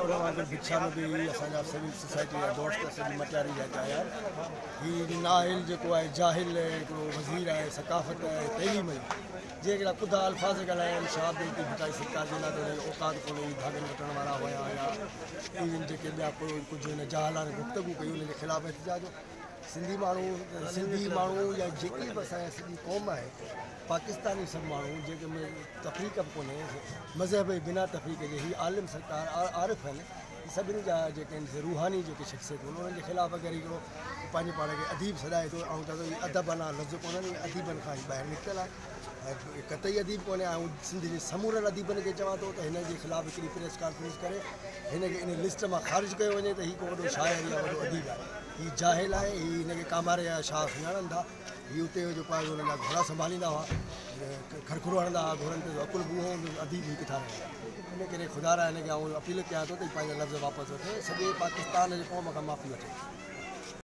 उन वांगुरु भिक्षा में भी असांजा सिविल सोसाइटी जा दोस्त सॼी मटियारी जा चया ही नाहिल जेको आहे जाहिल हिकिड़ो वज़ीर आहे सकाफ़त आहे तइलीम जे हिकिड़ा ख़ुदा अल्फाज़ ॻाल्हाइनि शाह बिल्कुलु भिटाई सरकार जे लाइ औकात कोन्हे धागनि वठण वारा हुया या इवन जेके ॿिया कुझु हिन जहालान गुफ़्तगू कई उनजे ख़िलाफ़ एहतिजाज सिंधी माण्हू या जेकी बि असांजी सॼी क़ौम आहे पाकिस्तानी सभु माण्हू जेके में तफ़रीक़ बि कोन्हे मज़हब जे बिना तफ़रीक़ जे ही आलिम सरकार आरिफ़ आहिनि सभिनी जा जेके रूहानी जेके शख़्सियतूं आहिनि उन्हनि जे ख़िलाफ़ अगरि हिकिड़ो पंहिंजे पाण खे अदीब सॾाए थो ऐं त अदबना लफ़्ज़ कोन्हनि अदीबनि खां ई ॿाहिरि निकितल आहे कतई अदीब कोन्हे ऐं सिंध जे समूरनि अदीबनि खे चवां थो त हिन जे ख़िलाफ़ हिकिड़ी प्रेस कॉन्फ्रेंस करे हिन खे इन लिस्ट मां ख़ारिज कयो वञे त हीउ को वॾो शाइर या वॾो अदीब आहे हीउ जाहिल आहे हीउ हिनखे कामारे जा शाह सुञाणनि था हीउ उते जेको आहे हुननि जा घोड़ा संभालींदा हुआ खरखुरो हणंदा हुआ घोड़नि ते अकुल बि उहो अदीब ई किथां रहे इन करे ख़ुदा हिनखे अपील कयां थो त पंहिंजा लफ़्ज़ वापसि वठे सॼे पाकिस्तान जे क़ौम खां माफ़ी वठे।